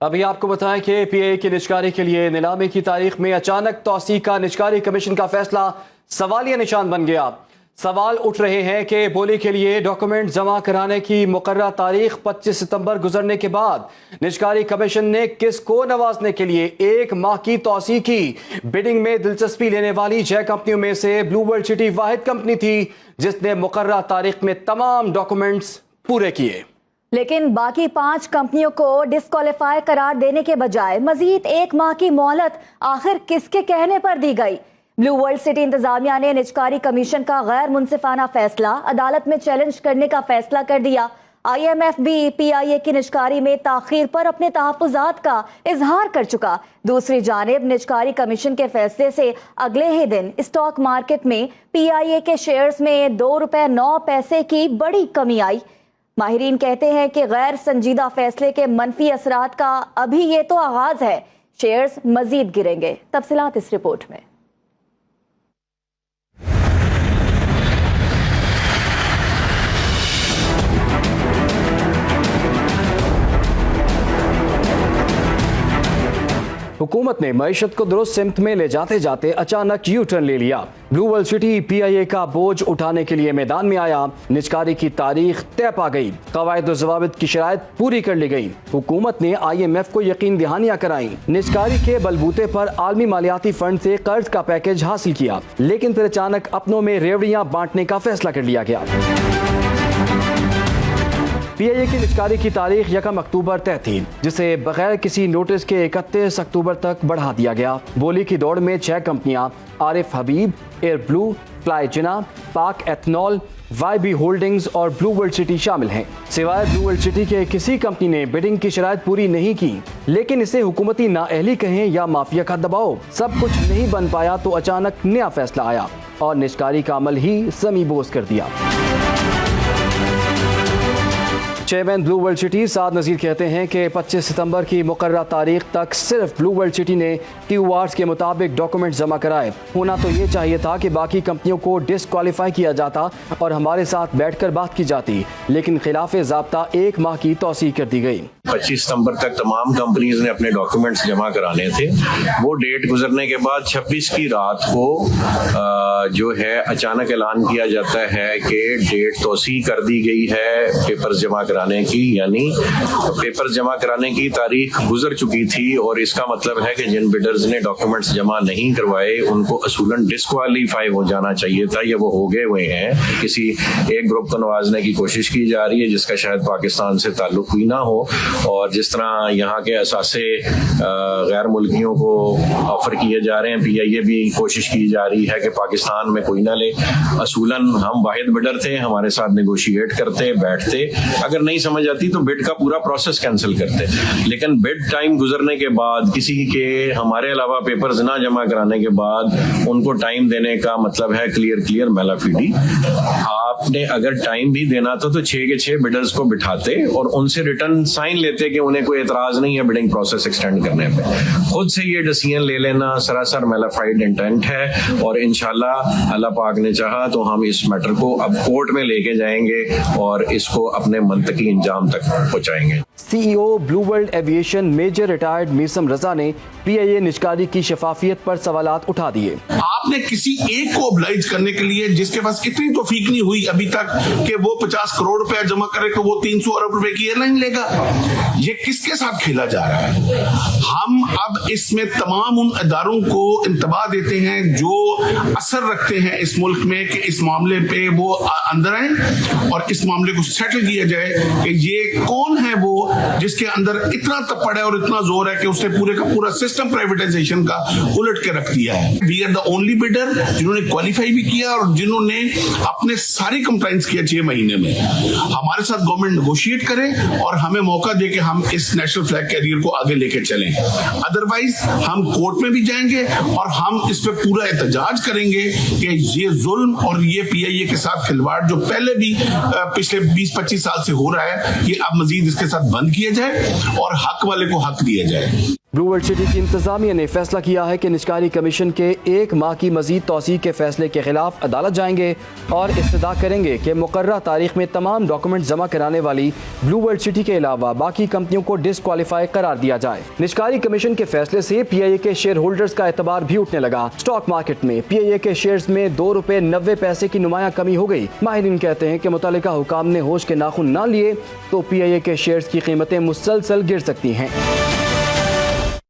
अभी आपको बताएं कि पीआईए की निजकारी के लिए नीलामी की तारीख में अचानक तौसी का निजकारी कमीशन का फैसला सवालिया निशान बन गया। सवाल उठ रहे हैं कि बोली के लिए डॉक्यूमेंट जमा कराने की मुकर्रर तारीख 25 सितंबर गुजरने के बाद निजकारी कमीशन ने किसको नवाजने के लिए 1 माह की तौसी की। बिडिंग में दिलचस्पी लेने वाली 6 कंपनियों में से ब्लू वर्ल्ड सिटी वाहिद कंपनी थी जिसने मुकर्रर तारीख में तमाम डॉक्यूमेंट्स पूरे किए। लेकिन बाकी 5 कंपनियों को डिस्क्वालीफाई करार देने के बजाय मजीद 1 माह की मोहलत आखिर किसके कहने पर दी गई। ब्लू वर्ल्ड सिटी इंतजामिया ने निजकारी कमीशन का गैर मुनसिफाना फैसला अदालत में चैलेंज करने का फैसला कर दिया। IMF भी पीआईए की निजकारी में ताखीर पर अपने तहफ्फुज़ात का इजहार कर चुका। दूसरी जानिब निजकारी कमीशन के फैसले से अगले ही दिन स्टॉक मार्केट में पीआईए के शेयर्स में ₹2.09 की बड़ी कमी आई। माहिरीन कहते हैं कि गैर संजीदा फैसले के मनफी असरात का अभी ये तो आगाज है, शेयर्स मजीद गिरेंगे। तफसीलात इस रिपोर्ट में। हुकूमत ने मईशत को दुरुस्त सिमत में ले जाते जाते अचानक यू टर्न ले लिया। ब्लू वर्ल्ड सिटी पीआईए का बोझ उठाने के लिए मैदान में आया। निजकारी की तारीख तय पा गई, कवायद और ज़वाबित की शराइत पूरी कर ली गई। हुकूमत ने IMF को यकीन दहानियां कराई। निजकारी के बलबूते पर आलमी मालियाती फंड से कर्ज का पैकेज हासिल किया, लेकिन फिर अचानक अपनों में रेवड़ियां बांटने का फैसला कर लिया गया। पीआईए की निजकारी की तारीख 1 अक्टूबर तय थी, जिसे बगैर किसी नोटिस के 31 अक्टूबर तक बढ़ा दिया गया। बोली की दौड़ में 6 कंपनियां आरिफ हबीब, एयर ब्लू, फ्लाई जिना, पाक एथनॉल, YB होल्डिंग्स और ब्लू वर्ल्ड सिटी शामिल हैं। सिवाय ब्लू वर्ल्ड सिटी के किसी कंपनी ने बिडिंग की शराइत पूरी नहीं की, लेकिन इसे हुकूमती नाअहली कहें या माफिया का दबाव, सब कुछ नहीं बन पाया तो अचानक नया फैसला आया और निजकारी का अमल ही ज़मीबोस कर दिया। चेयरमैन ब्लू वर्ल्ड सिटी साद नज़ीर कहते हैं कि 25 सितंबर की मुकर्रर तारीख तक सिर्फ ब्लू वर्ल्ड सिटी ने TORs के मुताबिक डॉक्यूमेंट जमा कराए। होना तो ये चाहिए था कि बाकी कंपनियों को डिस्क्वालीफाई किया जाता और हमारे साथ बैठकर बात की जाती, लेकिन खिलाफे ज़ाब्ता 1 माह की तौसी कर दी गई। 25 सितंबर तक तमाम कंपनीज ने अपने डॉक्यूमेंट्स जमा कराने थे। वो डेट गुजरने के बाद 26 की रात को जो है अचानक ऐलान किया जाता है कि डेट तौसी कर दी गई है पेपर्स जमा कराने की, यानी पेपर्स जमा कराने की तारीख गुजर चुकी थी और इसका मतलब है कि जिन बिडर्स ने डॉक्यूमेंट्स जमा नहीं करवाए उनको असूलन डिस्क्वालीफाई हो जाना चाहिए था, या वो हो गए हुए हैं। किसी एक ग्रुप को नवाजने की कोशिश की जा रही है जिसका शायद पाकिस्तान से ताल्लुक भी ना हो, और जिस तरह यहाँ के असासे गैर मुल्कियों को ऑफर किए जा रहे हैं, पीआईए भी कोशिश की जा रही है कि पाकिस्तान में कोई ना ले। असूलन हम वाहिद बिडर थे, हमारे साथ नेगोशिएट करते बैठते, अगर नहीं समझ आती तो बिड का पूरा प्रोसेस कैंसिल करते। लेकिन बिड टाइम गुजरने के बाद किसी के हमारे अलावा पेपर्स ना जमा कराने के बाद उनको टाइम देने का मतलब है क्लियर मैलाफिडी। आपने अगर टाइम भी देना था तो 6 के 6 बिडर्स को बिठाते और उनसे रिटर्न साइन लेते कि उन्हें कोई एतराज नहीं है बिडिंग प्रोसेस एक्सटेंड करने पे। खुद से ये डिसीजन ले लेना सरासर मैलाफाइड इंटेंट है, और इंशाल्लाह अल्लाह पाक ने चाहा तो हम इस मैटर को अब कोर्ट में लेके जाएंगे और इसको अपने मंतकी इंजाम तक पहुंचाएंगे। CEO blue world aviation major retired Meesam Raza ने पीआईए निजकारी की शफाफियत पर सवालात उठा दिए। आपने किसी एक को ऑब्लाइज करने के लिए जिसके पास इतनी तौफीक नहीं हुई अभी तक कि वो 50 करोड़ रुपया जमा करे तो वो 300 अरब रुपए की एयरलाइन लेगा, ये किसके साथ खेला जा रहा है? हम अब इसमें तमाम उन इदारों को इंतबाह देते हैं जो असर रखते हैं इस मुल्क में कि इस मामले पे वो अंदर आए और इस मामले को सेटल किया जाए कि ये कौन है वो जिसके अंदर इतना तपड़ है और इतना जोर है कि उसने पूरे का पूरा सिस्टम प्राइवेटाइजेशन का उलट के रख दिया है। We are the only bidder जिन्होंने क्वालिफाई भी किया और जिन्होंने अपने सारी कंप्लायंस किया 6 महीने में। हमारे साथ गवर्नमेंट नेगोशिएट करे और हमें मौका दे कि हम इस नेशनल फ्लैग कैरियर को आगे लेके चलें, अदरवाइज हम कोर्ट में भी जाएंगे और हम इस पे पूरा एहतजाज करेंगे कि ये जुल्म और ये पीआईए के साथ खिलवाड़ जो पहले भी पिछले 20-25 साल से हो रहा है, ये अब मजीद इसके साथ बंद किया जाए और हक वाले को हक दिया जाए। ब्लू वर्ल्ड सिटी की इंतजामिया ने फैसला किया है कि निजकारी कमीशन के 1 माह की मजीद तौसीक के फैसले के खिलाफ अदालत जाएंगे और इस्तदा करेंगे कि मुकर्रर तारीख में तमाम डॉक्यूमेंट जमा कराने वाली ब्लू वर्ल्ड सिटी के अलावा बाकी कंपनियों को डिस्क्वालीफाई करार दिया जाए। निजकारी कमीशन के फैसले से PIA के शेयर होल्डर्स का एतबार भी उठने लगा। स्टॉक मार्केट में PIA के शेयर्स में ₹2.90 की नुमाया कमी हो गई। माहिरीन कहते हैं कि मुतल्लिका हुकाम ने होश के नाखून न लिए तो PIA के शेयर्स की कीमतें मुसलसल गिर सकती हैं।